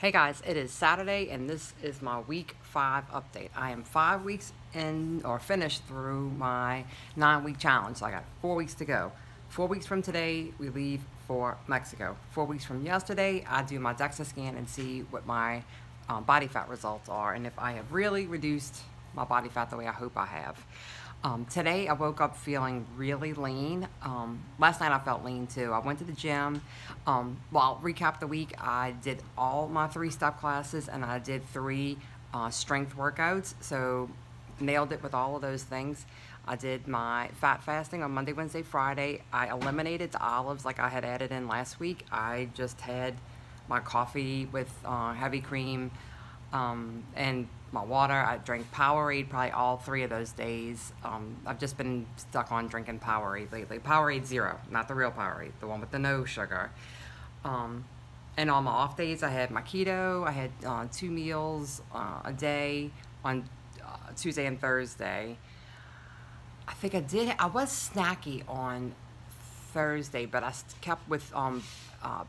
Hey guys, it is Saturday and this is my week 5 update. I am 5 weeks in or finished through my 9-week challenge. So I got 4 weeks to go. 4 weeks from today, we leave for Mexico. 4 weeks from yesterday, I do my DEXA scan and see what my body fat results are and if I have really reduced my body fat the way I hope I have. Today I woke up feeling really lean. Last night I felt lean too. I went to the gym. Well, I'll recap the week. I did all my 3-step classes and I did 3 strength workouts. So nailed it with all of those things. I did my fat fasting on Monday, Wednesday, Friday. I eliminated the olives like I had added in last week. I just had my coffee with heavy cream and my water. I drank Powerade probably all 3 of those days. I've just been stuck on drinking Powerade lately. Powerade Zero, not the real Powerade, the one with the no sugar. And on my off days, I had my keto. I had 2 meals a day on Tuesday and Thursday. I think I was snacky on Thursday, but I kept with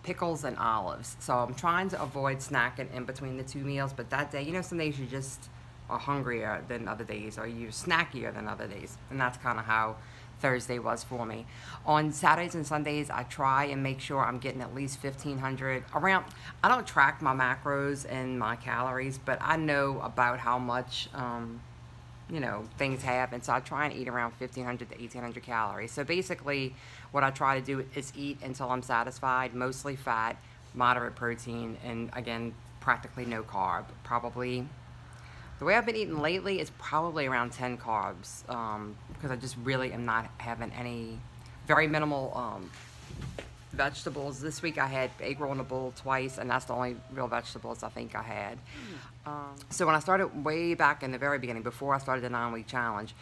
pickles and olives. So I'm trying to avoid snacking in between the 2 meals, but that day, you know, some days you just are hungrier than other days or you're snackier than other days. And that's kind of how Thursday was for me. On Saturdays and Sundays, I try and make sure I'm getting at least 1,500 around. I don't track my macros and my calories, but I know about how much you know, things have, and so I try and eat around 1,500 to 1,800 calories. So basically what I try to do is eat until I'm satisfied, mostly fat, moderate protein, and again, practically no carb. Probably, the way I've been eating lately is probably around 10 carbs, because I just really am not having any, very minimal vegetables. This week I had egg roll in a bowl twice, and that's the only real vegetables I think I had. So when I started way back in the very beginning, before I started the 9-week challenge,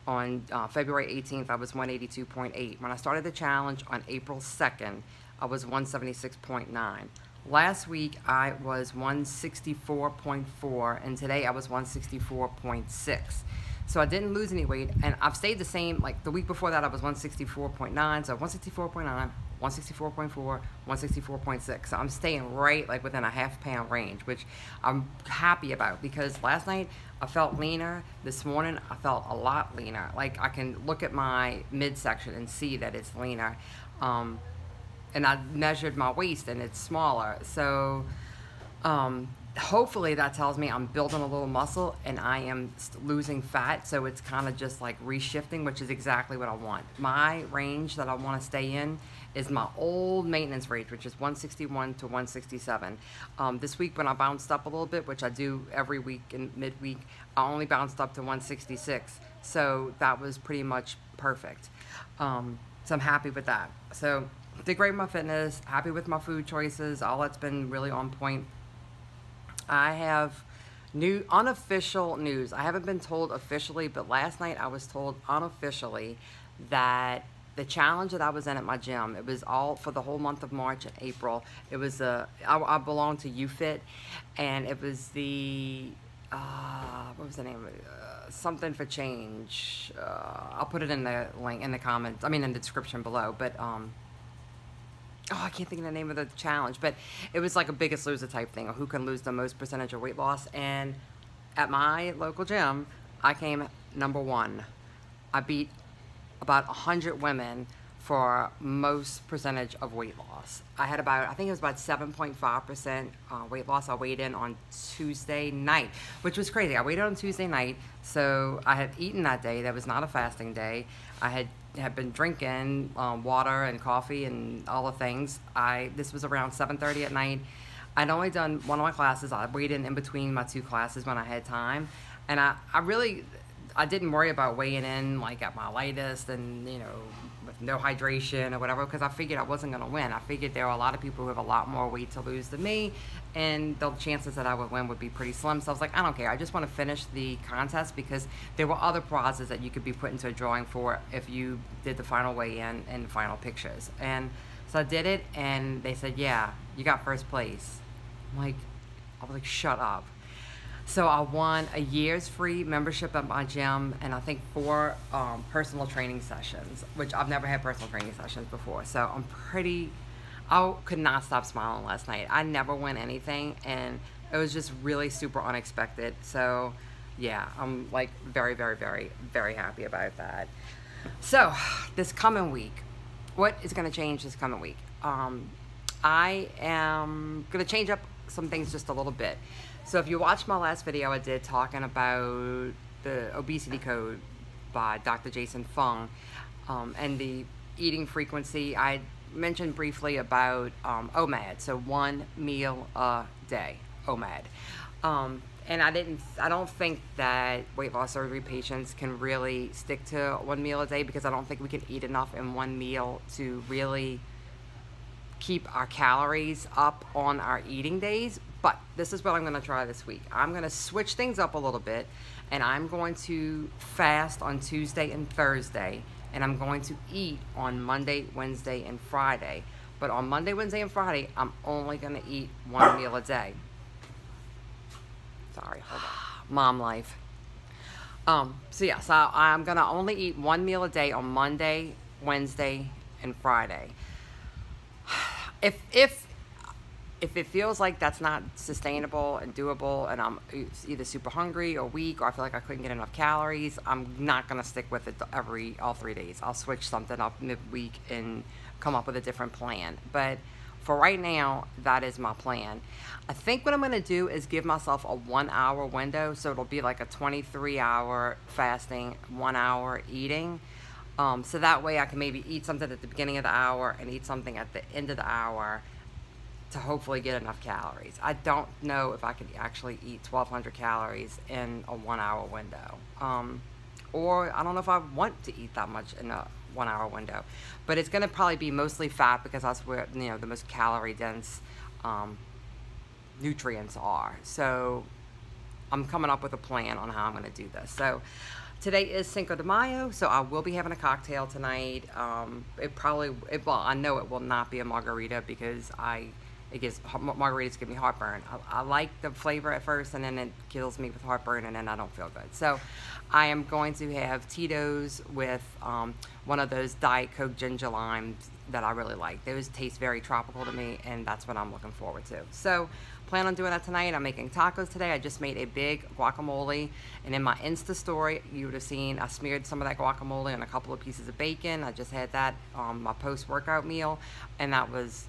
on February 18th, I was 182.8. When I started the challenge on April 2nd, I was 176.9. Last week, I was 164.4, and today I was 164.6. So I didn't lose any weight, and I've stayed the same. Like the week before that, I was 164.9, so 164.9, 164.4, 164.6. So I'm staying right like within a half-pound range, which I'm happy about because last night I felt leaner. This morning I felt a lot leaner. Like I can look at my midsection and see that it's leaner. And I measured my waist and it's smaller. So hopefully that tells me I'm building a little muscle and I am losing fat, so it's kind of just like reshifting, which is exactly what I want. My range that I want to stay in is my old maintenance range, which is 161 to 167. This week when I bounced up a little bit, which I do every week in midweek, I only bounced up to 166, so that was pretty much perfect. So I'm happy with that. So did great with my fitness, happy with my food choices, all that's been really on point. I have new unofficial news. I haven't been told officially, but last night I was told unofficially that the challenge that I was in at my gym, it was all for the whole month of March and April. It was I belong to YouFit, and it was the what was the name of it? Something for change. I'll put it in the link in the comments. I mean in the description below. But oh, I can't think of the name of the challenge, but it was like a Biggest Loser type thing, or who can lose the most percentage of weight loss. And at my local gym, I came number 1. I beat about 100 women for most percentage of weight loss. I had about, I think it was about 7.5% weight loss. I weighed in on Tuesday night, which was crazy. I weighed in on Tuesday night, so I had eaten that day. That was not a fasting day. I had been drinking water and coffee and all the things. This was around 7:30 at night. I'd only done one of my classes. I weighed in between my 2 classes when I had time, and I didn't worry about weighing in like at my lightest and, you know, with no hydration or whatever, because I figured I wasn't going to win. I figured there were a lot of people who have a lot more weight to lose than me, and the chances that I would win would be pretty slim. So I was like, I don't care. I just want to finish the contest, because there were other prizes that you could be put into a drawing for if you did the final weigh-in and the final pictures. And so I did it, and they said, yeah, you got first place. I was like, shut up. So I won a year's free membership at my gym, and I think 4 personal training sessions, which I've never had personal training sessions before. So I'm pretty I could not stop smiling last night. I never win anything, and it was just really super unexpected. So yeah, I'm like very, very, very, very happy about that. So this coming week, what is going to change this coming week? I am going to change up some things just a little bit. So if you watched my last video, I did talking about the obesity code by Dr. Jason Fung, and the eating frequency. I mentioned briefly about OMAD, so 1 meal a day, OMAD. And I don't think that weight loss surgery patients can really stick to 1 meal a day, because I don't think we can eat enough in one meal to really keep our calories up on our eating days. But this is what I'm going to try this week. I'm going to switch things up a little bit, and I'm going to fast on Tuesday and Thursday, and I'm going to eat on Monday, Wednesday, and Friday. But on Monday, Wednesday, and Friday, I'm only going to eat 1 meal a day. Sorry, hold on. Mom life. So yes, I'm going to only eat 1 meal a day on Monday, Wednesday, and Friday. If it feels like that's not sustainable and doable, and I'm either super hungry or weak, or I feel like I couldn't get enough calories, I'm not going to stick with it all 3 days. I'll switch something up midweek and come up with a different plan. But for right now, that is my plan. I think what I'm going to do is give myself a 1 hour window, so it'll be like a 23-hour fasting, 1 hour eating. So that way I can maybe eat something at the beginning of the hour and eat something at the end of the hour to hopefully get enough calories. I don't know if I could actually eat 1,200 calories in a 1 hour window. Or I don't know if I want to eat that much in a 1 hour window. But it's going to probably be mostly fat, because that's where, you know, the most calorie dense nutrients are. So I'm coming up with a plan on how I'm going to do this. So today is Cinco de Mayo, so I will be having a cocktail tonight. Well, I know it will not be a margarita, because margaritas give me heartburn. I like the flavor at first, and then it kills me with heartburn, and then I don't feel good. So I am going to have Tito's with one of those Diet Coke ginger limes that I really like. Those taste very tropical to me, and that's what I'm looking forward to. So plan on doing that tonight. I'm making tacos today. I just made a big guacamole, and in my Insta story, you would have seen I smeared some of that guacamole on a couple of pieces of bacon. I just had that on my post-workout meal, and that was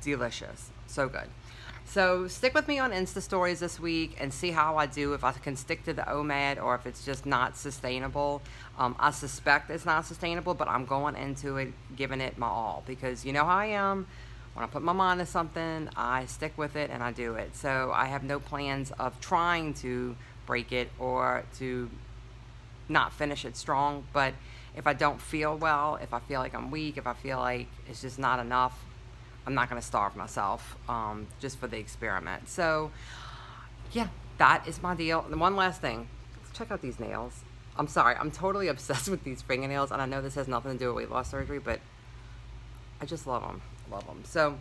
delicious. So good. So stick with me on Insta stories this week and see how I do, if I can stick to the OMAD or if it's just not sustainable. I suspect it's not sustainable, but I'm going into it giving it my all, because you know how I am. When I put my mind to something, I stick with it and I do it. So I have no plans of trying to break it or to not finish it strong. But if I don't feel well, if I feel like I'm weak, if I feel like it's just not enough, I'm not going to starve myself just for the experiment. So yeah, that is my deal. And one last thing, let's check out these nails. I'm sorry, I'm totally obsessed with these fingernails, and I know this has nothing to do with weight loss surgery, but I just love them. Love them. So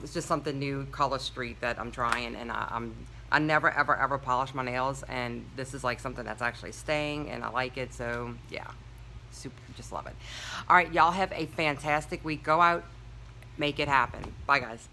it's just something new, Color Street, that I'm trying, and I never ever polish my nails, and this is like something that's actually staying, and I like it. So yeah, super, just love it. All right, y'all have a fantastic week. Go out, make it happen. Bye guys.